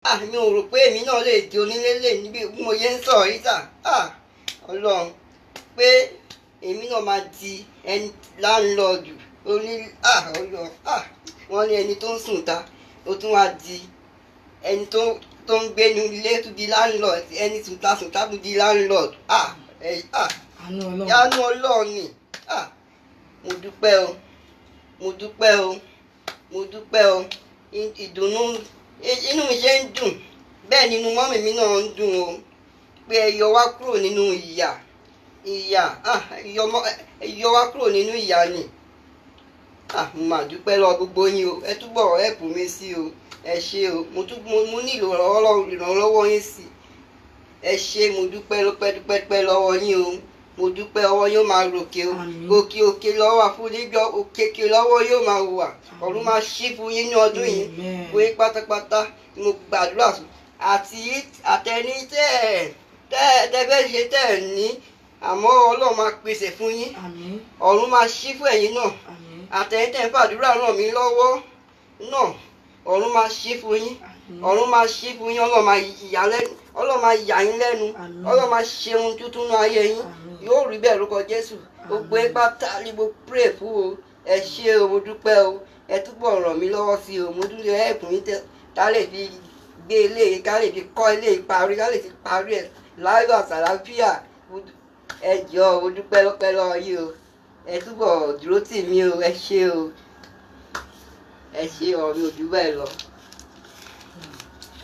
mi ò rò pé èmi náà lè di onílé lè níbi bí mo yẹ ń sọ̀rọ̀ yìí sà. Ọlọ́run pé èmi náà máa di ẹni láńlọ́ọ̀dù onílé. Ọlọ́run wọ́n ní ẹni tó ń sùn ta ó tún wá di ẹni tó ń gbé ní ilé tó di láńlọ́ọ̀dù, ẹni sùn ta tó di láńlọ́ọ̀dù. Yánú Ọlọ́run ni. Mo dúpẹ́ o, mo dúpẹ́ o, mo dúpẹ́ o. Ìdùnnú inú mi ṣe ń dùn bẹ́ẹ̀ nínú mọ́mì mi náà ń dùn o pé ẹ yọ wá kúrò nínú ìyà yọ wá kúrò nínú ìyà ni. Mo máa dúpẹ́ lọ gbogbo yín o, ẹ túbọ̀ ẹ̀pù mi sí o, ẹ ṣé o, mo nílò ìrànlọ́wọ́ yín sí, ẹ ṣé, mo dúpẹ́ dúpẹ́ lọ́wọ́ yín o, mo dúpẹ́ ọwọ́ yóò máa ròkè o, òkè lọ́wọ́ àfúnníjọ òkè lọ́wọ́ yóò máa wà, ọ̀run máa ṣí fún yín ní ọdún yìí wé pátápátá. Mo gbàdúrà àti àtẹni tẹ́ fẹ́ ṣe tẹ́ ẹ̀ ní àmọ́ Ọlọ́run máa pèsè fún yín, ọ̀run máa ṣí fún ẹ̀yin náà. Àtẹni tẹ́ ń fàdúrà ràn mí lọ́wọ́ náà ọ̀run máa ṣí fún yín, ọ̀run máa ṣí fún yín, Ọlọ́run máa yà yín lẹ́nu, Ọlọ́run máa ṣe ohun tuntun ní ayé yín. Yóò rí bẹ́ẹ̀ lórúkọ Jésù. Gbogbo ipá tálí mo pray fún o, ẹ ṣé o, mo dúpẹ́ o, ẹ túbọ̀ ràn mí lọ́wọ́ sí o, mo dúró ẹ̀kún yín ká lè fi gbé ilé yìí, ká lè fi kọ́ ilé yìí parí, ká lè fi parí ẹ̀ láyọ̀ àtàlàáfíà. Ẹ jọ̀ọ́, mo dúpẹ́ lọ́wọ́ yín o, ẹ túbọ̀ dúró tì mí o, ẹ ṣé o, ẹ ṣé ọ̀rọ̀ mi ò jù bẹ́ẹ̀ lọ.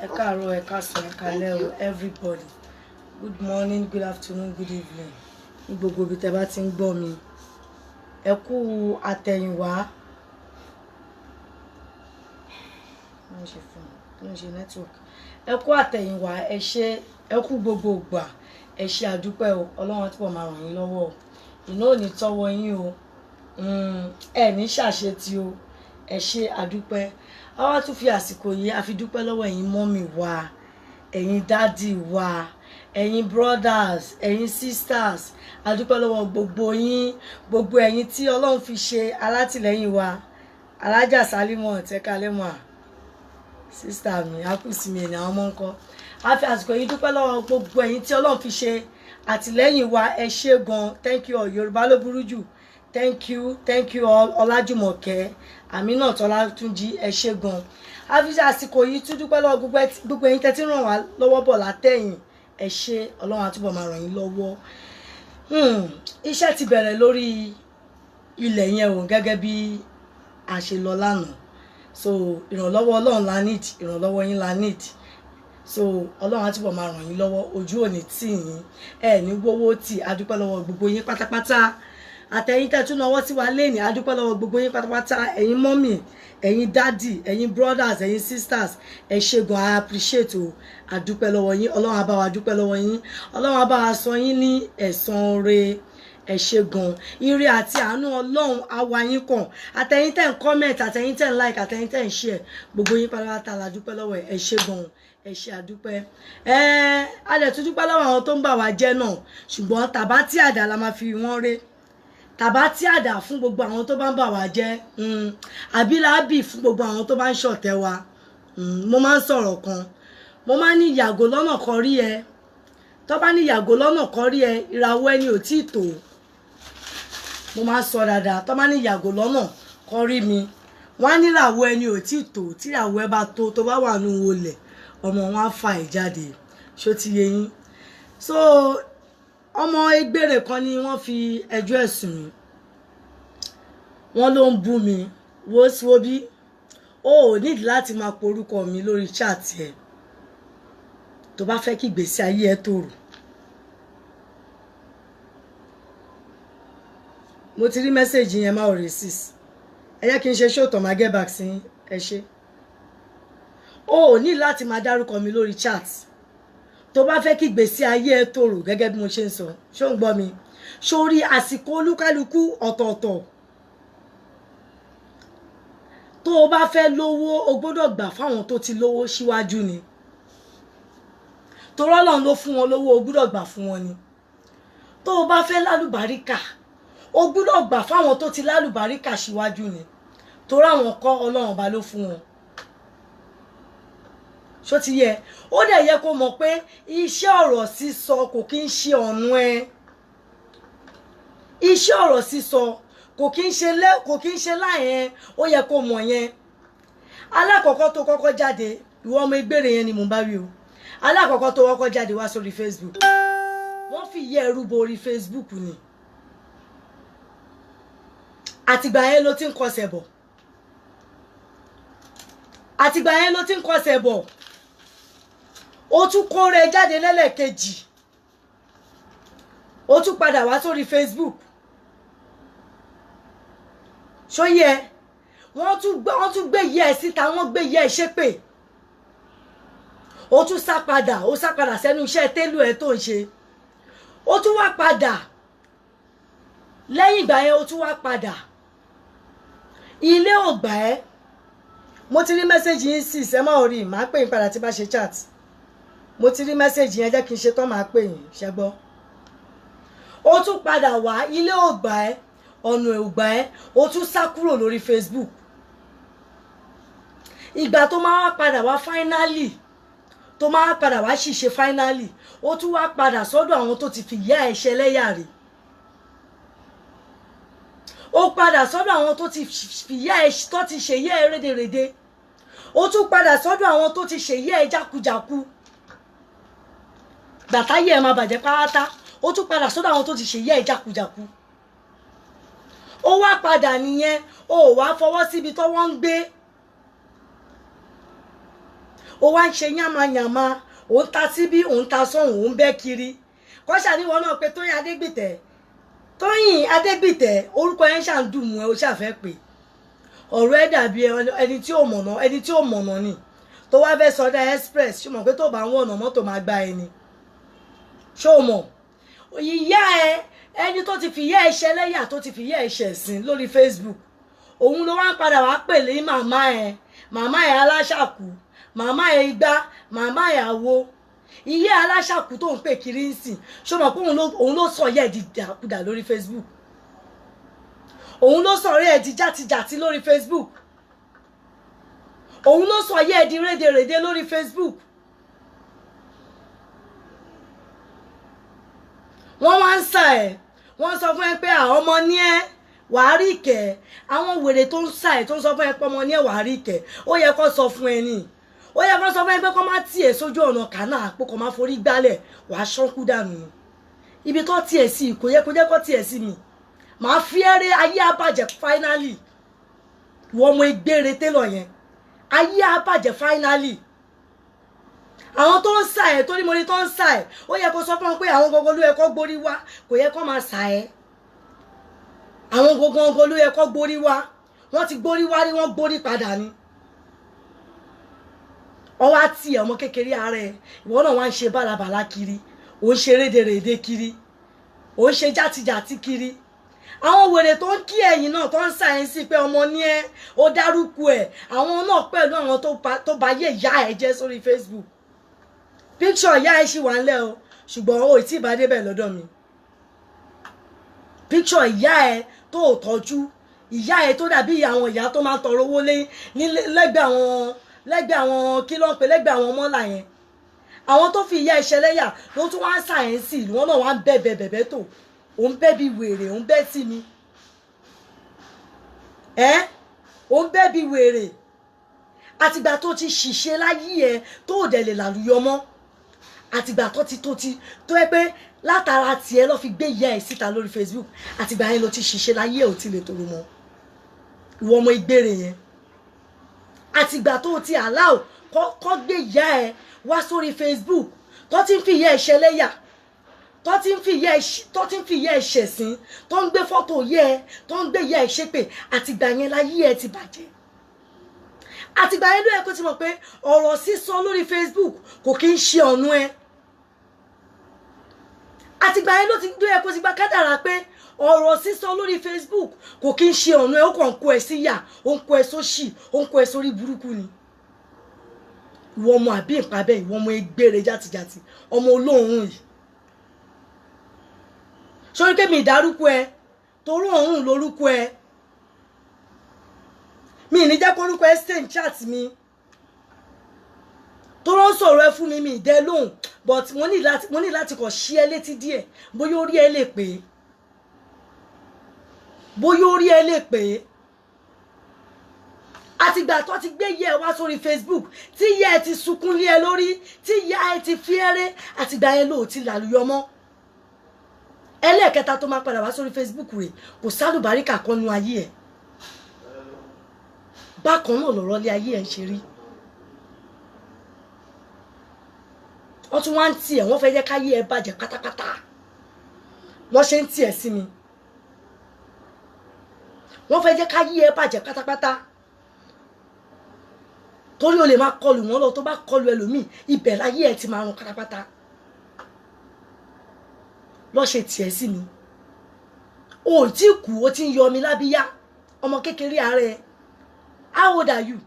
Ẹ káàárọ̀, ẹ káàsán, ẹ káalẹ́ o everybody, good morning, good afternoon, good evening ní gbogbo ibi tẹ́ bá ti ń gbọ́ mi. Ẹ kú àtẹ̀yìnwá, ẹ kú àtẹ̀yìnwá, ẹ ṣé, ẹ kú gbogbo ìgbà, ẹ ṣé àdúpẹ́ o. Ọlọ́run á túbọ̀ máa ràn yín lọ́wọ́ o, iná ò ní tọ́wọ́ yín o, ẹ ní ṣàṣetì o, ẹ ṣé àdúpẹ́. A wá tún fi àsìkò yìí a fi dúpẹ́ lọ́wọ́ ẹ̀yin mọ́mì wa, ẹ̀yin dádì wa, ẹ̀yin brothers, ẹ̀yin sisters, a dúpẹ́ lọ́wọ́ gbogbo yín, gbogbo ẹ̀yin tí Ọlọ́run fi ṣe alátìlẹ́yìn wa. Alájà Sálímọ̀ tẹ́kálẹ́mọ̀ sister mi akúsí mi ẹ̀yìn àwọn ọmọ ńkọ́. A fi àsìkò yìí dúpẹ́ lọ́wọ́ gbogbo ẹ̀yin tí Ọlọ́run fi ṣe àtìlẹ́yìn wa, ẹ ṣé gan, thank you all. Yorùbá ló burú jù, thank you all. Ọlájùmọ̀kẹ́, Aminat Ọlátúnjí, ẹ ṣé gan. A fi àsìkò yìí tún dúpẹ́ lọ́wọ́ gbogbo ẹ̀yin tẹ́tí ràn wá lọ́wọ́ bọ̀ látẹ̀yìn, ẹ ṣé, Ọlọ́run á túbọ̀ máa ràn yín lọ́wọ́. Iṣẹ́ ti bẹ̀rẹ̀ lórí ilẹ̀ yẹn o, gẹ́gẹ́ bí a ṣe lọ lánàá, so ìrànlọ́wọ́ Ọlọ́run la need, ìrànlọ́wọ́ yín la need, so Ọlọ́run á túbọ̀ máa ràn yín lọ́wọ́, ojú ò ní tì yín, ẹ ní wówó tì. A dúpẹ́ lọ́wọ́ gbogbo yín pátápátá, àtẹ̀yin tẹ́ tún náwó sí wa lẹ́nìí, a dúpẹ́ lọ́wọ́ gbogbo yín pátápátá, ẹ̀yin mọ́mì, ẹ̀yin dádì, ẹ̀yin brothers, ẹ̀yin sisters, ẹ ṣé gan, I appreciate o. A dúpẹ́ lọ́wọ́ yín, Ọlọ́run á bá wa dúpẹ́ lọ́wọ́ yín, Ọlọ́run á bá wa sọ yín ní ẹ̀san rere, ẹ ṣé gan. Ire àti àánú Ọlọ́run á wá yín kàn, àtẹ̀yin tẹ́ ń comment, àtẹ̀yin tẹ́ ń like, àtẹ̀yin tẹ́ ń share, gbogbo yín pátápátá la dúpẹ́ lọ́wọ́ ẹ ṣé gan, ẹ ṣé àdúpẹ́. A dẹ̀ tún dúpẹ́ lọ́wọ́ àwọn tó ń bà wá jẹ́ náà, ṣùgbọ́n tàbá tí àdá la máa fi wọ́n ré, tàbá tí àdá fún gbogbo àwọn tó bá ń bà wá jẹ́, àbí láàbì fún gbogbo àwọn tó bá ń ṣọ̀tẹ̀ wa. Mo máa ń sọ̀rọ̀ kan, mo máa ń ní yàgò lọ́nà kan rí ẹ, tó bá ní yàgò lọ́nà kan rí ẹ, ìràwọ̀ ẹni ò tí ì tó. Mo máa ń sọ dáadáa, tó bá ní yàgò lọ́nà kan rí mi, wọ́n á ní ìràwọ̀ ẹni ò tí ì tó, tí ìràwọ̀ ẹ bá tó, tó bá wà nínú olè, ọmọ wọn á fà ẹ̀ jáde, ṣó ti yé yín. So ọmọ Egbére kan ni wọ́n fi ẹjọ́ ẹ̀sùn mi, wọ́n ló ń bú mi, wo bí o ò nídìí láti máa porúkọ mi lórí chat ẹ tó bá fẹ́ kí ìgbésí ayé ẹ tòrò. Mo ti rí mẹ́sẹ̀jì yẹn, máa ò resist, ẹ yẹ kí n ṣe show tó máa get back sí ẹ ṣe. O ò ní láti máa dárúkọ mi lórí chat tó bá fẹ́ kí ìgbésí ayé ẹ tòrò, gẹ́gẹ́ bí mo ṣe ń sọ, ṣó ń gbọ́ mi? Sórí àsìkò olúkálukú ọ̀tọ̀ọ̀tọ̀, tó o bá fẹ́ lówó o gbọ́dọ̀ gbà fáwọn tó ti lówó síwájú ni, torí Ọlọ́run ló fún wọn lówó, o gbọ́dọ̀ gbà fún wọn ni. Tó o bá fẹ́ lálùbáríkà o gbọ́dọ̀ gbà fáwọn tó ti lálùbáríkà síwájú ni, torí àwọn kọ́ Ọlọ́run ọba ló fún wọn. ṣó ti yẹ ó dẹ̀ yẹ kó mọ̀ pé iṣẹ́ ọ̀rọ̀ sísọ kò kí ń ṣe ọ̀nà ẹ iṣẹ́ ọ̀rọ̀ sísọ kò kí ń ṣe láyẹn ó yẹ kó mọ̀ yẹn alákọ̀ọ́kọ́ tó kọ́kọ́ jáde ìwọ ọmọ ìgbèrè yẹn ni mò ń bá wí o alákọ̀ọ́kọ́ tó kọ́kọ́ jáde wá sórí Facebook wọ́n fi yẹ ẹrú bo orí Facebook ni àtìgbà yẹn ló ti ń kọsẹ̀ bọ̀ àtìgbà yẹn ló ti ń kọsẹ̀ bọ̀ ó tún kó rẹ̀ jáde lẹ́lẹ́kejì ó tún padà wá sórí Facebook ṣóyẹ wọ́n tún gbé yẹ ẹ síta wọ́n gbé yẹ ẹ ṣépè ó tún sá padà sẹ́nu iṣẹ́ télù ẹ̀ tó ń ṣe ó tún wá padà lẹ́yìn ìgbà yẹn ó tún wá padà ilé ò gbà ẹ́ mo ti rí mẹ́sẹ̀jì yín sí ìsẹ́mọ́ orí màá pè yín padà tí bá ṣe chat mo ti rí mẹ́sẹ̀jì yẹn jẹ́ kí n ṣe tán màá pè yín ṣẹ́gbọ́ ó tún padà wá ilé ò gbà ẹ́ ọ̀nà ò gbà ẹ́ ó tún sá kúrò lórí Facebook ìgbà tó máa wá padà wá finally tó máa padà wá ṣìṣe finally ó tún wá padà sọ́dọ̀ àwọn tó ti fi yá ẹ̀ṣẹ̀ lẹ́yà rẹ̀ ó padà sọ́dọ̀ àwọn tó ti fi yá ẹ̀ṣẹ̀ tó ti ṣe yá ẹ̀ rédèrèdè ó tún padà sọ́dọ̀ àwọn tó ti ṣe yá ẹ̀ jákujàku gbàtáyé ẹ̀ máa bàjẹ́ pátá ó tún padà sọ́dọ̀ àwọn tó ti ṣe yá ẹ̀ jákujàku ó wá padà nìyẹn ó wá fọwọ́ síbi tó wọ́n ń gbé ó wá ń ṣe yánmayànma ó ń ta síbí ó ń ta sọ́hùn ó ń bẹ́ kiri kọ́ṣà níwọ̀n náà pé Tóyìn Adégbìtẹ́ orúkọ yẹn ṣà ń dùn mú ẹ ó ṣàfẹ́ pé ọ̀rọ̀ ẹ dàbí ẹni tí ò mọ̀nà ni tó wá fẹ́ sọdá express ṣó mọ̀ pé tó bá ń wọ̀nà mọ́tò máa gbá ẹni ṣó mọ̀ ìyá ẹ ẹni tó ti fi yá ẹṣẹ lẹ́yà tó ti fi yá ẹṣẹ sìn lórí Facebook òun ló wá ń padà wá pè lé màmá ẹ aláṣàkù màmá ẹ igbá màmá ẹ àwo ìyá aláṣàkù tó ń pè kiri ń sìn ṣó mọ̀ pé òun ló sọ yẹ di dàkudà lórí Facebook òun ló sọ rí ẹ di játijàti lórí Facebook òun ló sọ yẹ di rédèrèdè lórí Facebook wọ́n wá ń sà ẹ̀ wọ́n sọ fún ẹ pé àwọn ọmọ ní ẹ wàá rí ìkẹ́ àwọn wèrè tó ń sà ẹ̀ tó ń sọ fún ẹ pé ọmọ ní ẹ wàá rí ìkẹ́ ó yẹ kó sọ fún ẹ ní ó yẹ kó sọ fún ẹ pé kó má tiẹ̀ sójú ọ̀nà kànáà àpò kó má forí gbálẹ̀ wàá ṣánkú dànù ibi tó tiẹ̀ sí kò yẹ kó jẹ́ kó tiẹ̀ sí mi màá fi ẹ́rẹ́ ayé abàjẹ́ finally wọ́n mọ ìgbére télọ̀ yẹn ayé abàjẹ́ finally àwọn tó ń sà ẹ́ torí mo ní tó ń sà ẹ́ ó yẹ kó sọ fún wọn pé àwọn gbogbo ló yẹ kó gborí wá kò yẹ kó máa sà ẹ́ àwọn gbogbo ló yẹ kó gborí wá wọ́n ti gborí wá rí wọ́n gborí padà ni ọwọ́ àti ọmọ kékeré ara ẹ̀ ìwọ náà wá ń ṣe bálabàlá kiri ó ń ṣe rédèrèdè kiri ó ń ṣe játijàti kiri àwọn wèrè tó ń kí ẹ̀yìn náà tó ń sáyẹ́nsì pé ọmọ ní ẹ ó dárúkọ ẹ̀ àwọn náà pẹ̀lú àwọn tó bá yé ìyá ẹ̀ jẹ́ sórí Facebook picture ìyá ẹ̀ ṣì wà ńlẹ̀ o ṣùgbọ́n ó tí ì bá débẹ̀ lọ́dọ̀ mi picture ìyá ẹ̀ tó tọ́jú ìyá ẹ̀ tó dàbí àwọn ìyá tó máa ń tọrọ owó lẹ́gbẹ̀ẹ́ àwọn kí ló ń pè lẹ́gbẹ̀ẹ́ àwọn mọ́là yẹn àwọn tó fi ìyá ẹ̀ ṣẹlẹ́yà ló tún wá ń sáyẹ́nsì wọn náà wá ń bẹ̀bẹ̀ tó òun bẹ́ bí wèrè òun bẹ́ sí mi òun bẹ́ bí wèrè àtìgbà tó ti ṣìṣe láyé ẹ tó dẹ̀ lè làlùyọ mọ́ àtìgbà tó ẹ pé látara tiẹ̀ lọ fi gbé ìyá ẹ̀ síta lórí Facebook àtìgbà yẹn ló ti ṣìṣe láyé ẹ ò ti lè tòrò mọ́ ìwọ ọmọ ìgbére yẹn àtìgbà tó ti allow kọ́ gbé ìyá ẹ wá sórí Facebook tó ti ń fi ìyá ẹ ṣẹlẹ́yà tó ti ń fi ìyá ẹ ṣẹ̀sín tó ń gbé fọ́tò yẹ ẹ tó ń gbé ìyá ẹ ṣépè àtìgbà yẹn láyé ẹ ti bàjẹ́ àtìgbà yẹn ló yẹ kó ti mọ̀ pé ọ̀rọ̀ sísọ lórí Facebook kò kí ń ṣe ọ̀nù ẹ àtìgbà yẹn ló yẹ kó ti gba kádàrá pé ọ̀rọ̀ sísọ lórí Facebook kò kí ń ṣe ọ̀nù ẹ ó kàn kó ẹ sí yà ó ń kó ẹ sóṣì ó ń kó ẹ sórí burúkú ni ìwọ ọmọ àbí ìpàbẹ́ ìwọ ọmọ egbére játijàti ọmọ olóòórùn yìí sórí pé mi ìdárúkọ ẹ torí òórùn lórúkọ ẹ mi ní jẹ́ kórúkọ ẹ stay in chat mi tó ló ń sọ̀rọ̀ ẹ fún mi ìdẹ lóhùn but mo ní láti kàn ṣí ẹ létí díẹ̀ bóyá orí ẹ lè pé àtìgbà tó ti gbé yẹ wá sórí Facebook tí yẹ ẹ ti sunkún lé ẹ lórí tí yẹ ẹ ti fi ẹrẹ àtìgbà yẹn ló ti làlùyọ mọ́ ẹlẹ́ẹ̀kẹta tó máa padà wá sórí Facebook rẹ̀ kò sálùbáríkà kan nu ayé ẹ̀ bákan náà lọ̀rọ̀ lé ayé ẹ̀ ń ṣe rí wọ́n tún wá ń tiẹ̀ wọ́n fẹ́ jẹ́ káyé ẹ̀ bàjẹ́ pátápátá wọ́n ṣe ń tiẹ̀ sí mi wọ́n fẹ́ jẹ́ káyé ẹ̀ bàjẹ́ pátápátá torí o lè máa kọlù wọn lọ tó bá kọlù ẹlòmíì ibẹ̀ láyé ẹ̀ ti máa rún pátápátá lọ ṣe tiẹ̀ sí mi o tí kú o ti ń yọ mi lábíyá ọmọ kékeré ààrẹ how old are you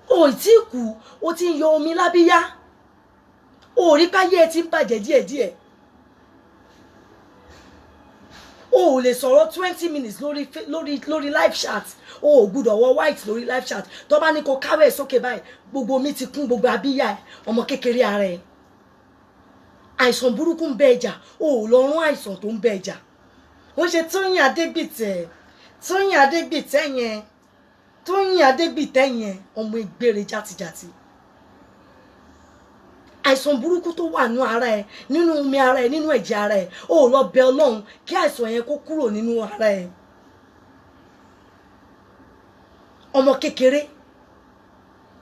o tí kú o ti ń yọ omi lábíyá o rí káyé ẹ ti ń bàjẹ́ díẹ̀díẹ̀ o ò lè sọ̀rọ̀ 20 minutes lórí live chat o ò gbúdọ̀ wọ white lórí live chat tó bá ní kó káwé sókè báyìí gbogbo mi ti kún gbogbo abíyá ẹ ọmọ kékeré ààrẹ àìsàn burúkú ń bẹ ẹjà o ò lọ rún àìsàn tó ń bẹ ẹjà wọ́n ṣe Tóyìn Adégbìtẹ́ yẹn ọmọ ìgbére játijàti àìsàn burúkú tó wà nínú ara ẹ nínú omi ara ẹ nínú ẹ̀jẹ̀ ara ẹ o ò lọ bẹ Ọlọ́run kí àìsàn yẹn kó kúrò nínú ara ẹ ọmọ kékeré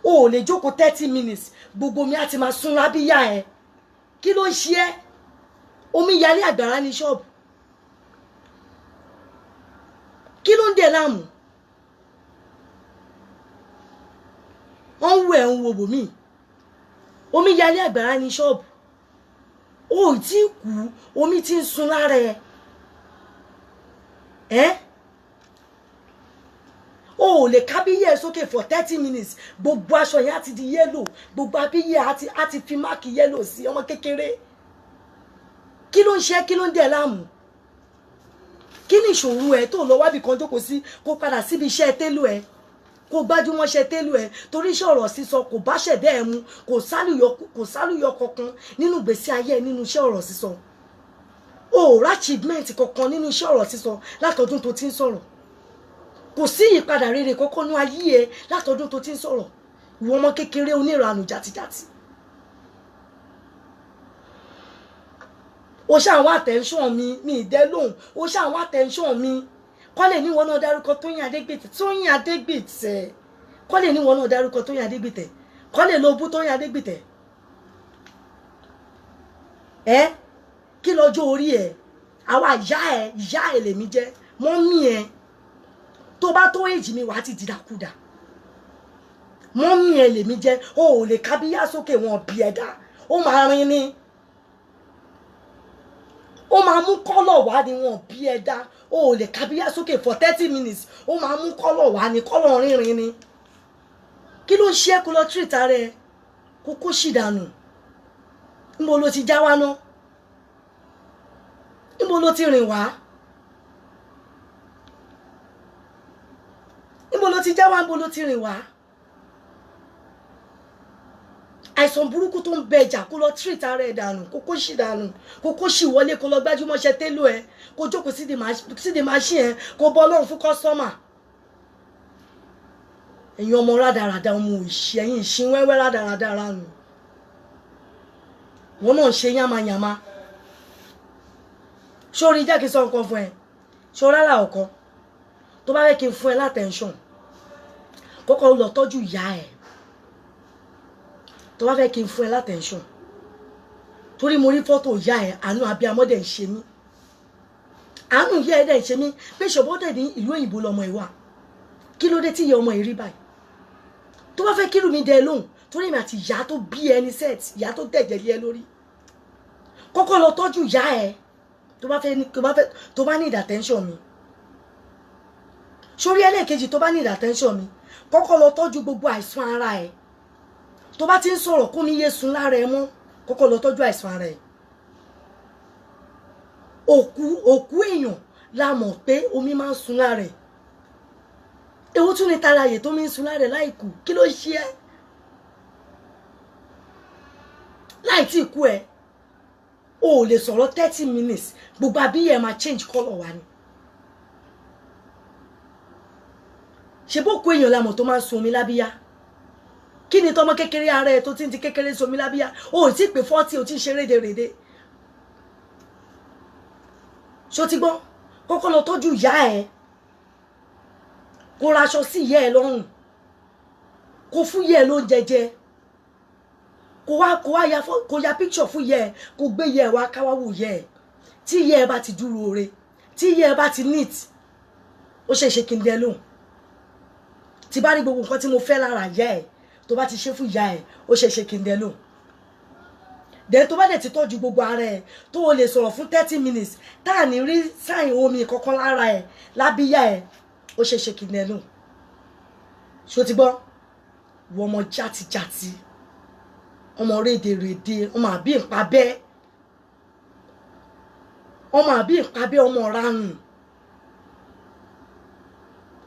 o ò lè jókòó 30 minutes gbogbo mi á ti máa sún lábíyá ẹ kí ló ń ṣe ẹ́ omi yalé àgbàrá ní ṣọ́ọ̀bù kí ló ń dẹ̀ láàmú wọ́n ń wọ ẹ̀ ń wo bòmí omi yalé àgbàrá ní ṣọ́ọ̀bù o ò tí kú omi ti ń sun lára ẹ o ò lè kábíyè sókè for 30 minutes gbogbo aṣọ yẹn á ti di yẹ́lò gbogbo abíyè á ti fi máàkì yẹ́lò sí ọmọ kékeré kí ló ń ṣe kí ló ń dẹ̀ láàmú kí ni ìṣòro ẹ tó lọ wábì kan jókòó sí kó padà síbi iṣẹ́ télù ẹ kó gbájúmọ́ ṣe télù ẹ torí iṣẹ́ ọ̀rọ̀ sísọ kò bá ṣẹ̀dá ẹ mu kò sálùyọ kankan nínú ìgbésí ayé ẹ nínú iṣẹ́ ọ̀rọ̀ sísọ o ò rà achievement kankan nínú iṣẹ́ ọ̀rọ̀ sísọ látọdún tó ti ń sọ̀rọ̀ kò sí ìyípadà rere kankan ní ayé ẹ látọdún tó ti ń sọ̀rọ̀ ìwọ ọmọ kékeré oníranù játijàti o ṣàwọn attention mi ìdẹ lóhùn o ṣàwọn attention mi kọ́lẹ̀ níwọ̀n náà dárúkọ Tóyìn Adégbìtẹ́ kọ́lẹ̀ níwọ̀n náà dárúkọ Tóyìn Adégbìtẹ́ kọ́lẹ̀ ló bú Tóyìn Adégbìtẹ́ kí lọ́jọ́ orí ẹ àwa ìyá ẹ lèmi jẹ́ mọ́mí ẹ tó bá tó èjì mi wàá ti dìdàkudà mọ́mí ẹ lèmi jẹ́ o ò lè kábíyá sókè wọn bí ẹ̀dá ó máa rin ni ó máa mú kọ́lọ̀ wá ni wọn bí ẹ̀dá o ò lè kábíyá sókè for 30 minutes ó máa mú kọ́lọ̀ wá ni kọ́lọ̀ rínrin ni kí ló ń ṣe kó lọ treat ara ẹ kókó ṣìdànù níbo ló ti já wá ná níbo ló ti rìn wá níbo ló ti já wá níbo ló ti rìn wá àìsàn burúkú tó ń bẹ ẹjà kó lọ treat ara ẹ dànù kókó ṣì dànù kókó ṣì wọlé kó lọ gbájúmọ́ṣẹ́ télò ẹ kó jókòó síde machine ẹ kó bọ́ Ọlọ́run fún kọ́sọ́mà ẹ̀yin ọmọ rádaràda ọmọ òṣì ẹ̀yin ìṣin wẹ́wẹ́ rádaràda nù wọn náà ṣe yánmayànmá sórí jẹ́ kí n sọ nǹkan fún ẹ sórí ara ọ̀kan tó bá fẹ́ kí n fún ẹ látẹ̀ńṣọ̀n kọ́kọ́ lọ tọ́jú ìyá ẹ tó bá fẹ́ kí n fún ẹ látẹ̀ńṣọ̀n torí mo rí fọ́tò ìyá ẹ àánú abiyamọ dẹ̀ ń ṣe mí àánú ìyá ẹ dẹ̀ ń ṣe mí pé ṣòbọ́dẹ̀ ní ìlú òyìnbó lọmọ ìwà kí ló dé tí ìyá ọmọ yìí rí báyìí tó bá fẹ́ kírù mi dẹ lóhùn torí mi àti ìyá tó bí ẹni set ìyá tó dẹ̀jẹ̀ lé ẹ lórí kọ́kọ́ lọ tọ́jú ìyá ẹ tó bá ní attention mi sórí ẹlẹ́ẹ̀kejì tó bá ní attention mi kọ́kọ́ lọ tọ́jú gbogbo àìsàn ara ẹ tó bá ti ń sọ̀rọ̀ kó mi yé sun lára ẹ mọ́ kọ́kọ́ lọ tọ́jú àìsàn ara ẹ òkú èèyàn la mọ̀ pé omi máa ń sun lára ẹ èwo tún ní tara ààyè tó mi ń sun lára ẹ láìkú kí ló ṣe ẹ́ láì tí ikú ẹ o lè sọ̀rọ̀ 30 minutes gbogbo abíyẹ máa change colour wa ni ṣe bó kó èèyàn lámọ̀ tó máa ń sun omi lábíyá kí ni tọmọ kékeré ara ẹ tó ti ń ti kékeré sun omi lábíyá o ò tí pé 40 o ti ń ṣe rédèrèdè ṣó ti gbọ́ kọ́kọ́ lọ tọ́jú ìyá ẹ kó raṣọ sí ìyá ẹ lọ́rùn kó fún ìyá ẹ lóúnjẹ jẹ kó ya picture fún ìyá ẹ kó gbé ìyá ẹ wá káwá wò ìyá ẹ tí ìyá ẹ bá ti dúró re tí ìyá ẹ bá ti neat ó ṣe kí n dẹ lóhùn tí bá rí gbogbo nǹkan tí mo fẹ́ lára ìyá ẹ tó bá ti ṣe fún ìyá ẹ ó ṣe kí n dẹ lóhùn then tó bá dẹ̀ ti tọ́jú gbogbo ara ẹ tó o lè sọ̀rọ̀ fún 30 minutes tá à ní rí sáìn omi kankan lára ẹ lábíyá ẹ ó ṣe kí n dẹ lóhùn ṣó ti gbọ́ wọ ọmọ játijàti ọmọ rédèrèdè ọmọ àbí ìpabẹ́ ọmọ ranù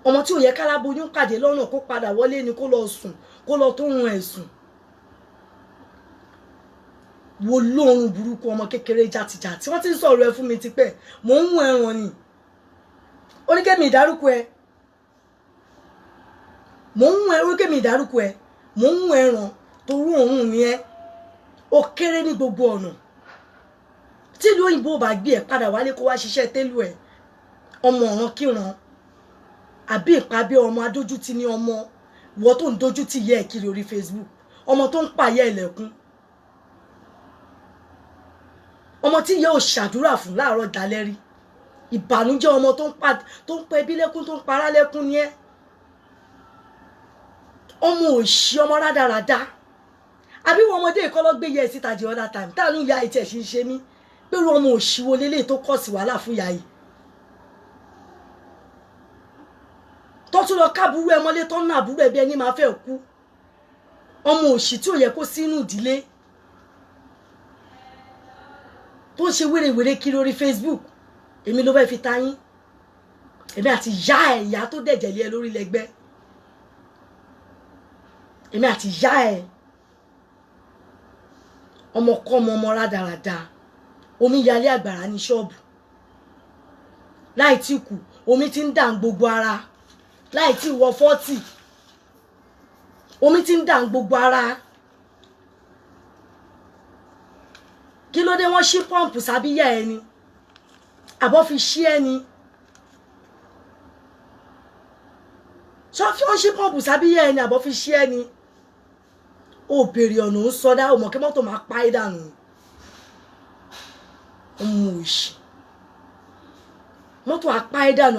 ọmọ tí ò yẹ káláboyún pàdé lọ́nà kó padà wọlé ni kó lọ sùn kó lọ tó run ẹ̀sùn wo lóorun burúkú ọmọ kékeré játijàti wọ́n ti ń sọ̀rọ̀ ẹ fún mi tipẹ́ mò ń mú ẹran ni oníkẹ́mi ìdárúkọ ẹ mò ń mú ẹran oníkẹ́mi ìdárúkọ ẹ mò ń mú ẹran torí òun ni ẹ ó kéré ní gbogbo ọ̀nà tí ìlú òyìnbó bá gbé ẹ padà wálé kó wá ṣiṣẹ́ télù ẹ ọmọ ọ̀ràn kíran àbí ìpàbẹ́ ọmọ adójútì ní ọmọ ìwọ tó ń dójútì yẹ ẹ kiri orí Facebook ọmọ tó ń pààyẹ ẹlẹ́kún ọmọ tí yẹ ò ṣàdúrà fún láàárọ̀ dalẹ́ rí ìbànújẹ́ ọmọ tó ń pa ẹbí lẹ́kún tó ń para lẹ́kún ni ẹ ọmọ òṣì ọmọ rádaràda àbí wọn ọmọdé ìkọlọ gbé yẹ síta di other time táànú ìyá ìtẹ̀ ṣe ń ṣe mí pẹ̀lú ọmọ òṣì wo lélẹ̀ tó kọ̀ sí wàhálà fún ìyá yìí tó tún lọ káàbúrú ẹ mọ́lé tó ń ná àbúrò ẹbí ẹni máa fẹ́ kú ọmọ òṣì tí ò yẹ kó sínú ìdílé tó ń ṣe wérewère kiri orí Facebook èmi ló fẹ́ fi ta yín èmi àti ìyá ẹ̀ ìyá tó dẹ̀jẹ̀ lé ẹ lórí lẹ́gbẹ́ èmi àti ìyá ẹ̀ ọmọkọ́mọ ọmọ rádaràda omi yalé àgbàrá ní ṣọ́ọ̀bù láì tí kù omi ti ń dà gbogbo ara láì tí wọ 40 omi ti ń dà gbogbo ara kí ló dé wọ́n ṣí pọ́ǹpù sábíyá ẹni àbọ̀ fi ṣí ẹni ṣọ́ọ́fì wọ́n ṣí pọ́ǹpù sábíyá ẹni àbọ̀ fi ṣí ẹni ó bèrè ọ̀nà ń sọdá ó mọ̀ kí mọ́tò máa pa é dànù ọmọ òṣì mọ́tò apá ẹ̀ dànù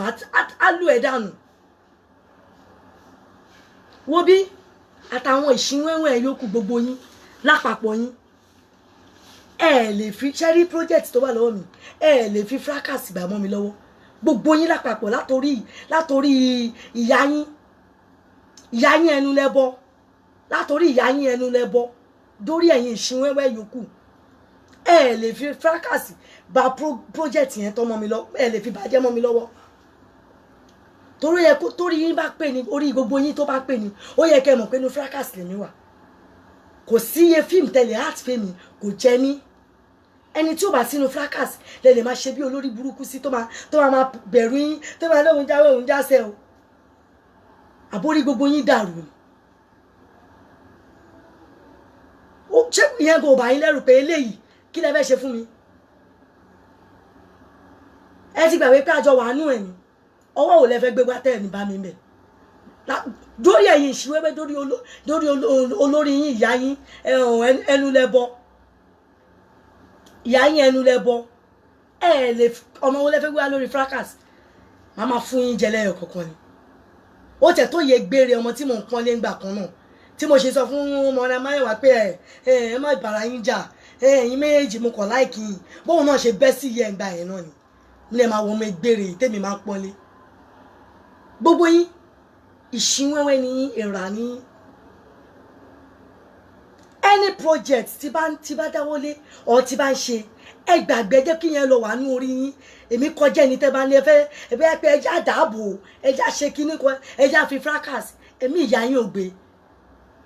á lù ẹ̀ dànù wo bí àtàwọn ìṣínwẹ́wẹ́ ẹ̀ yòókù gbogbo yín lápapọ̀ yín ẹ lè fi ṣẹ́rí project tó wà lọ́wọ́ mi ẹ lè fi fracas gbà mọ́ mi lọ́wọ́ gbogbo yín lápapọ̀ látòrí ìyá yín ẹnu lẹ́bọ látòrí ìyá yín ẹnu lẹ́bọ dórí ẹ̀yin ìṣínwẹ́wẹ́ yòókù ẹ lè fi fracas bà project yẹn tọ́ mọ́ mi lọ ẹ lè fi bàjẹ́ mọ́ mi lọ́wọ́ torí yẹ kó torí yín bá pè ní orí gbogbo yín tó bá pè ní ó yẹ kẹ́ mọ̀ pé inú fracas lèmi wà kò sí iye fíìmù tẹ̀lé art fèmí kò jẹ́ mí ẹni tí ó bá sínú fracas lè lè máa ṣe bí olórí burúkú sí tó máa bẹ̀rù yín tó máa lóhun jáwé òun jáṣẹ́ o àbórí gbogbo yín dàrú ni ó ṣé ìyẹn kò bá yín lẹ́rù pé eléyìí kí lẹ fẹ́ ṣe fún mi ẹ ti gbàgbé pé àjọ wàánú ẹ̀ ni ọwọ́ ò lẹ fẹ́ gbé wá tẹ́ ní bá mi bẹ̀ dórí ẹ̀yin ìṣíwẹ́wẹ́ dórí olórí yín ìyá yín ẹnu lẹ́bọ ìyá yín ẹnu lẹ́bọ ẹ lè ọmọ wo lẹ fẹ́ gbé wá lórí fracas màá máa fún yín jẹ lẹ́yọ̀ kọ̀ọ̀kan ni ó tẹ̀ tó yẹ gbére ọmọ tí mò ń pọ́n lé ńgbà kan náà tí mo ṣe sọ fún ọmọ ọ̀nà máyẹ̀wá pé ẹ má bára yín jà ẹ̀yin méjèèjì mo kàn láìkì yín bóun náà ṣe bẹ́ sí yẹn gbà yẹn náà ni nílẹ̀ máa wọ ọmọ ẹgbẹ́rẹ́ tèmi máa ń pọ́nlé gbogbo yín ìṣínwẹ́wẹ́ ní ìrà ní any project tí bá dáwọ́lé or tí bá ń ṣe ẹ gbàgbé jẹ́ kí yẹn lọ wà ní orí yín èmi kọjá ẹni tẹ́ bá ní ẹfẹ́ pé ẹja dààbò ẹja ṣe kíní kan ẹja fi fracas ẹ̀mí ìyá yín ò gbé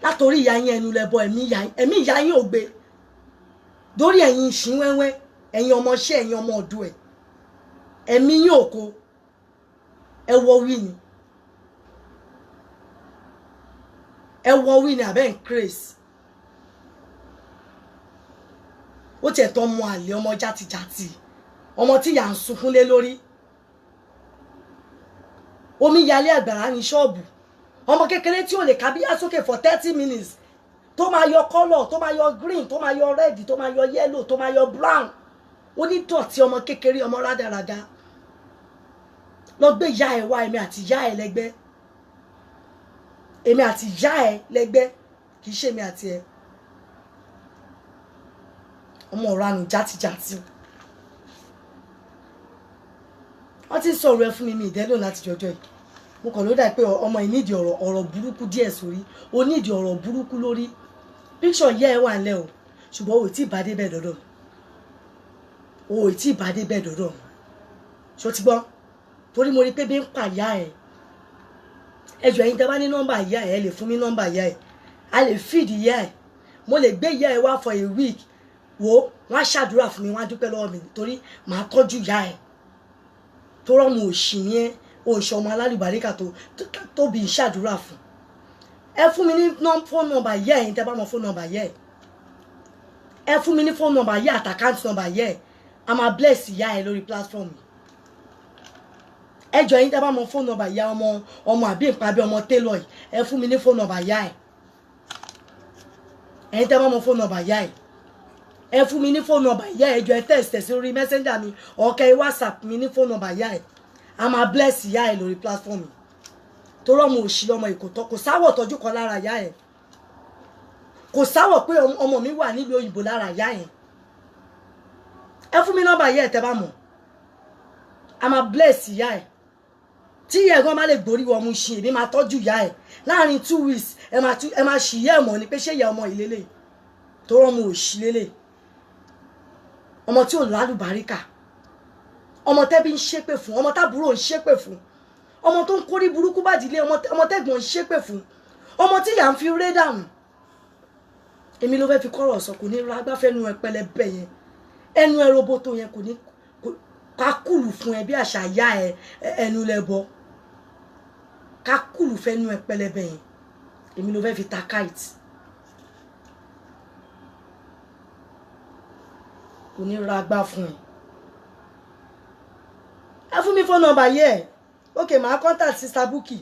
látòrí ìyá yín ẹnu lẹ́bọ ẹ̀mí ìyá yín ò gbé dórí ẹ̀yin ìṣín wẹ́wẹ́ ẹ̀yin ọmọọṣẹ́ ẹ̀yin ọmọ ọ̀dọ̀ ẹ̀ ẹ̀mí yín òko ẹ wọ wí ni àbẹ́ ń craze ó tiẹ̀ tọ́ ọmọ àlè ọmọ játijàti ọmọ tí ìyá ń sunkún lé lórí omi yalé àgbàrá ní ṣọ́ọ̀bù ọmọ kékeré tí ò lè kábíyá sókè for 30 minutes tó máa yọ colour tó máa yọ green tó máa yọ red tó máa yọ yellow tó máa yọ brown onídọ̀tí ọmọ kékeré ọmọ rádaràda lọ gbé ìyá ẹ wá èmi àti ìyá ẹ lẹ́gbẹ́ kì í ṣe èmi àti ẹ ọmọ ọ̀ranù játijàti wọ́n ti ń sọ̀rọ̀ ẹ fún mi ìdẹ́lò láti jọjọ́ yìí mo kàn ló dà pé ọmọ yìí nídìí ọ̀rọ̀ burúkú díẹ̀ sórí o nídìí ọ̀rọ̀ burúkú lórí píkṣọ̀ yẹ ẹ wà ńlẹ̀ o ṣùgbọ́n o ì tí ì bá dé bẹ́ẹ̀ dọ́dọ̀ mi ṣó ti gbọ́ torí mo rí pé bí ń pa ìyá ẹ ẹjọ́ ẹ̀yin tẹ́ bá ní nọ́mbà ìyá ẹ lè fún mi nọ́mbà ìyá ẹ a lè feed ìyá ẹ mo lè gbé ìyá ẹ wá for a week wo wọ́n á ṣàdúrà fún mi wọ́n á dúpẹ́ lọ́wọ́ mi torí màá tọ́jú ìyá ẹ tó rọ́mù òṣì ní ẹ òṣì ọmọ alálùbáríkà tó bí ṣàdúrà fún ẹ fún mi ní fóònù nọ́mbà ìyá ẹ tẹ́ bá mọ fóònù nọ́mbà ìyá ẹ fún mi ní fóònù nọ́mbà ìyá àtàkáǹtì nọ́mbà ìyá ẹ a máa bless ìyá ẹ lórí platform ẹ jọ̀ọ́ ẹ̀yin tẹ́ bá mọ fóònù nọ́mbà ìyá ọmọ àbí ìpàbí ọmọ tailor yìí ẹ fún mi ní fóònù nọ́mbà ìyá ẹ ẹ̀yin tẹ́ bá mọ fóònù nọ́mbà ìyá ẹ fún mi ní fóònù nọ́mbà ìyá ẹ jọ̀ọ́ ẹ text sí orí messenger mi ọ̀kẹ́ whatsapp mi ní fóònù nọ́mbà ìyá ẹ a máa bless ìyá ẹ lórí platform tó rọ́mọ òṣì ọmọ ìkòtọ́ kò sáwọ̀ tọ́jú kan lára ìyá ẹ kò sáwọ̀ pé ọmọ mi wà nílùú òyìnbó lára ìyá ẹ ẹ fún mi nọ́mbà ìyá ẹ tẹ́ bá mọ̀ a máa bless ìyá ẹ tí ìyá ẹ̀gbọ́n má lè gborí wọ mu ṣe èmi máa tọ́jú ìyá ẹ̀ láàrin 2 weeks ẹ máa ṣì ìyá ẹ̀ mọ̀ ni pé ṣé ìyá ọmọ ìlélẹ̀ tó rọ́mọ òṣì lélẹ̀ ọmọ tí ò lálùbáríkà ọmọ tẹ́bí ń ṣépè fún ọmọ tábúrò ń ṣépè fún ọmọ tó ń kórí burúkú bàdílé ọmọ tẹ́gbọ̀n ń ṣépè fún ọmọ tí ìyá ń fi ré dànù èmi ló fẹ́ fi kọ́rọ̀ sọ kò ní ra agbáfẹ́nu ẹ pẹlẹbẹ yẹn ẹnu ẹ roboto yẹn kò ní kakulu fún ẹ bí àṣà yá ẹ ẹnu lẹbọ kakulu fẹnu ẹ pẹlẹbẹ yẹn èmi ló fẹ́ fi ta kite kò ní ra agbá fún ẹ fún mi fóònù nọ́mbà yẹ ẹ ok màá contact sister Bukky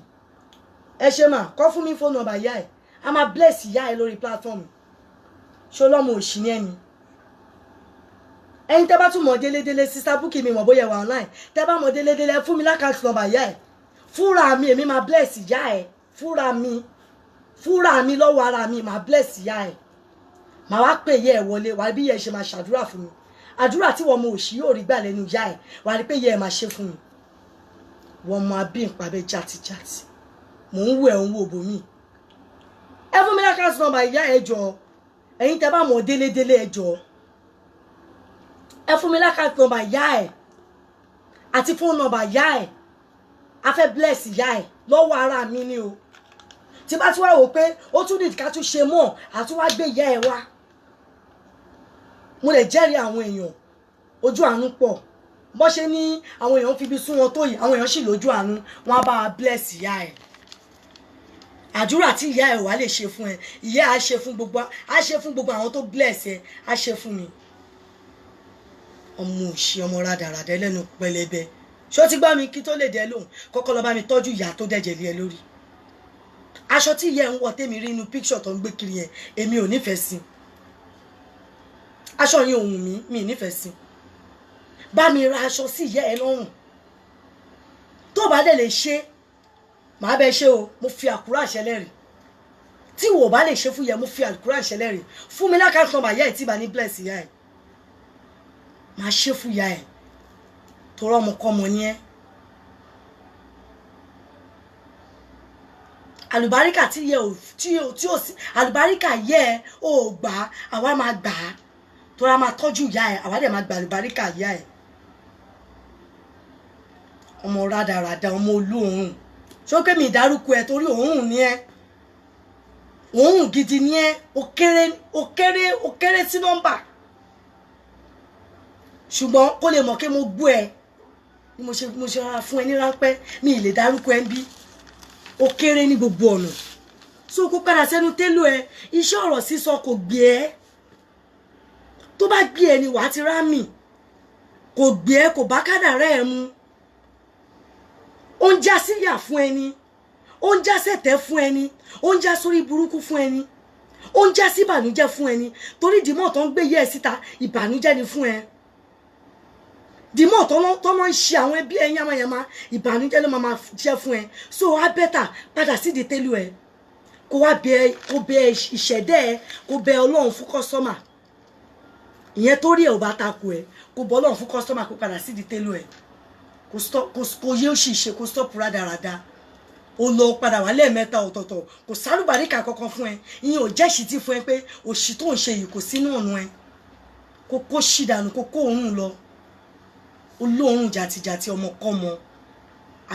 ẹ ṣe mà kọ́ fún mi fóònù nọ́mbà yá ẹ a máa bless ìyá ẹ lórí platform ṣó lọ́mọ òṣì ní ẹni ẹ̀yin tẹ́ bá tún mọ̀ délédélé sister Bukky mi mọ̀ bóyá wà online tẹ́ bá mọ̀ délédélé fún mi lákàtúntì nọ́mbà ìyá ẹ fúnra mi èmi máa bless ìyá ẹ fúnra mi lọ́wọ́ ara mi máa bless ìyá ẹ màá wá pè yẹ ẹ wọlé wà bí yẹ ẹ ṣe máa ṣàdúrà fún mi àdúrà tí wọ́n mọ òṣì yóò rí gbà lẹ́nu ìyá ẹ wà rí pé yẹ ẹ máa ṣe fún mi wọ́n mọ abí ìpàbẹ játijàti mò ń wọ ẹ̀ ń wo bòmí ẹ fún mi lákàtúntì nọ́mbà ìyá ẹ jọ ẹ̀yin tẹ́ bá mọ̀ délédélé ẹ jọ ẹ fún mi lákàtúntì nọ́mbà ìyá ẹ àti fóònù nọ́mbà ìyá ẹ a fẹ́ bless ìyá ẹ lọ́wọ́ ara mi ni o tí bá tún wá wò pé ó tún nìdí ká tún ṣe mọ́ àtún wá gbé ìyá ẹ wá mo lè jẹ́rìí àwọn èèyàn ojú àánú pọ̀ bó ṣe ní àwọn èèyàn fi bí sún wọn tó yìí àwọn èèyàn sì lójú àánú wọn á bá wa bless ìyá ẹ àdúrà tí ìyá ẹ wà lè ṣe fún ẹ ìyá á ṣe fún gbogbo àwọn tó bless ẹ á ṣe fún mi ọmọ òṣì ọmọ rádaràdà lẹ́nu pẹlẹbẹ ṣó ti gbá mi kí tó lè dẹ lóhùn kọ́kọ́ lọ bá mi tọ́jú ìyá tó dẹ̀jẹ̀ lé ẹ lórí aṣọ tí ìyá ẹ ń wọ tèmi rí inú píkṣọ̀ tó ń gbé kiri yẹn èmi ò nífẹ̀ẹ́ sí aṣọ yẹn òun mi nífẹ̀ẹ́ sí bá mi ra aṣọ sí ìyá ẹ lọ́rùn tó bá dẹ̀ lè ṣe màá bẹ ṣe o mo fi àkúrà àṣẹ lẹ́rìí tí wò bá lè ṣe fún ìyá mo fi àkúrà àṣẹ lẹ́rìí fún mi lákàtúntì nọ́mbà ìyá ẹ tí bá ní bless ìyá ẹ máa ṣe fún ìyá ẹ tó rọmọ kọmọ ní ẹ àlùbáríkà tí yẹ tí ò sí àlùbáríkà yẹ ò gbà àwa máa gbà á tó ra máa tọ́jú ìyá ẹ àwa dẹ̀ máa gbà àlùbáríkà ìyá ẹ ọmọ rádaràda ọmọ olóòórùn ṣókè mi ìdárúkọ ẹ torí òórùn ní ẹ òórùn gidi ní ẹ ó kéré sí nọ́mbà ṣùgbọ́n kó lè mọ̀ pé mo gbọ́ ẹ ni mo ṣe rárá fún ẹ ní ráńpẹ́ mi ì lè dárúkọ ẹ ń bí ó kéré ní gbogbo ọ̀nà so kó padà sẹ́nu télò ẹ iṣẹ́ ọ̀rọ̀ sísọ kò gbé ẹ tó bá gbé ẹ ni wàá ti rámì kò gbé ẹ kò bá kádàrá ẹ mu ó ń já síyà fún ẹni ó ń já sẹ̀tẹ̀ fún ẹni ó ń já sórí burúkú fún ẹni ó ń já sí ìbànújẹ́ fún ẹni torí dìmọ̀ tó ń gbé yẹ ẹ síta ìbànújẹ́ ni fún ẹ dìmọ̀ tó lọ́ ń ṣe àwọn ẹbí ẹ yamayama ìbànújẹ́ ló máa jẹ́ fún ẹ so á bẹ́tà padà sídìí tẹ́lú ẹ kó wá bẹ ìṣẹ̀dẹ́ ẹ kó bẹ ọlọ́run fún kọ́sọ́mà ìyẹn tó rí ẹ ò bá takò ẹ kó bọ ọlọ́run fún kọ́sọ́mà kó padà sídìí tẹ́lú ẹ kò yé òṣì ṣe kó stop rádaràda ó lọ padà wá lẹ́ẹ̀mẹ́ta ọ̀tọ̀ọ̀tọ̀ kò sálùbáríkà kankan fún ẹ ìyẹn ò jẹ́ ìṣítí fún ẹ pé òṣì tó ń ṣe yìí kò sínú ọ̀nà ẹ kó ṣì dànù kó òórùn lọ olóòórùn jàtìjàtì ọmọkọ́mọ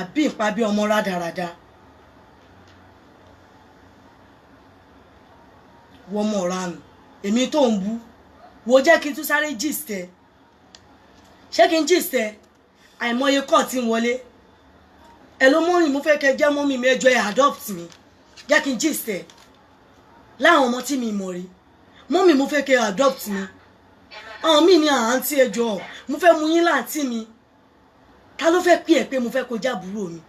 àbí ìpa bí ọmọ rádaràda wọ́n mọ̀ ránù èmi tó ń bú wo jẹ́ kí n tún sáré gist ẹ ṣé kí n gist ẹ àìmọye kọ́ tí ń wọlé ẹ ló mọ́rin mo fẹ́ kẹ́ jẹ́ mọ́mí mi ẹjọ́ ẹ adopt mi jẹ́ kí n gist ẹ láwọn ọmọ tí mi mọ̀ rí mọ́mí mo fẹ́ kẹ́ adopt mi àwọn míì ní àǹtí ẹjọ́ mo fẹ́ mú yín láǹtí mi ta ló fẹ́ pè ẹ́ pé mo fẹ́ kó jábúrò mi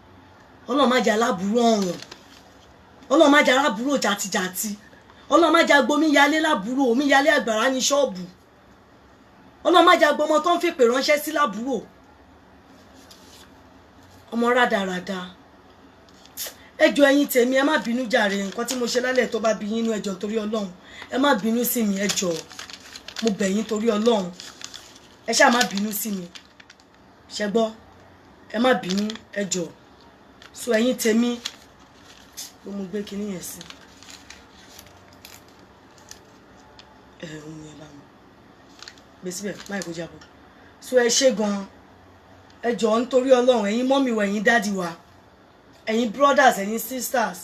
ọlọ́run má jẹ́ aláburú ọ̀ràn ọlọ́run má jẹ́ aláburú jàtìjàtì ọlọ́run má jẹ́ agbomi yálé láburú omi yálé àgbàrá ní ṣọ́ọ̀bù ọlọ́run má jẹ́ agbọmọ tó ń fèpè ránṣẹ́ sí láburú ọmọ rádaràda ẹjọ́ ẹ̀yin tèmi ẹ má bínú jàre nǹkan tí mo ṣe lálẹ́ tó bá bí yín nú ẹjọ́ torí ọlọ́run ẹ má bínú sí mi ẹjọ́ mo bẹ̀ yín torí ọlọ́run ẹ ṣáà má bínú sí mi ṣẹ gbọ́ ẹ má bínú ẹjọ́ so ẹ̀yin tèmi ló mo gbé kinní yẹn sí òun yẹn bá mi gbé síbẹ̀ má ìkó jábọ̀ so ẹ ṣé gan ẹ jọ̀ọ́ nítorí ọlọ́run ẹ̀yin mọ́mì wa ẹ̀yin dáàdì wa ẹ̀yin brothers ẹ̀yin sisters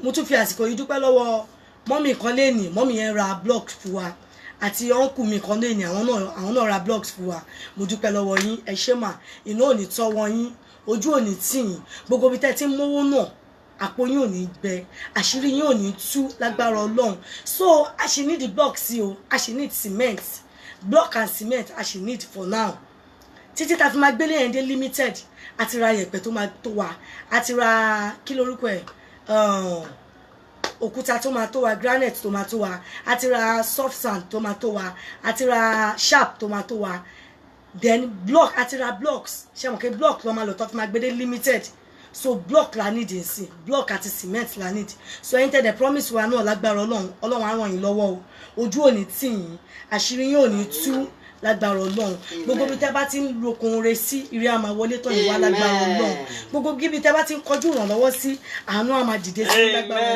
mo tún fi àsìkò yìí dúpẹ́ lọ́wọ́ mọ́mì kan lẹ́nìí mọ́mì yẹn ra blocks fún wa àti ọ̀nkù mi kan lẹ́nìí àwọn náà ra blocks fún wa mo dúpẹ́ lọ́wọ́ yín ẹ ṣé mà iná ò ní tọ́wọ́ yín ojú ò ní tì yín gbogbo bí tẹ́ ti ń mówó náà àpò yín ò ní gbẹ àṣírí yín ò ní tú lágbára ọlọ́run so a ṣì need the blocks sí o a ṣì need cement block and cement a ṣì need for now títí ta fi máa gbélé yẹn dé limited àti ra yẹ̀pẹ̀ tó máa tó wa àti ra kí lórúkọ ẹ̀ òkúta tó máa tó wa granite tó máa tó wa àti ra soft sand tó máa tó wa àti ra sharp tó máa tó wa then block àti ra blocks ṣe mọ̀ pé block ló máa lò tó fi máa gbé dé limited so block la need nsìn block àti cement la need so ẹ̀yin tẹ́lẹ̀ promise wa náà lágbára ọlọ́run á ràn yín lọ́wọ́ o ojú ò ní tì yín àṣírí yín ò ní tú lágbára ọlọ́run gbogbo bí tẹ́ bá ti ń rokun re sí ire àmà wọlé tó yín wá lágbára ọlọ́run gbogbo bí tẹ́ bá ti ń kọjú ìrànlọ́wọ́ sí àánú àmà dìde sí lágbára ọlọ́run.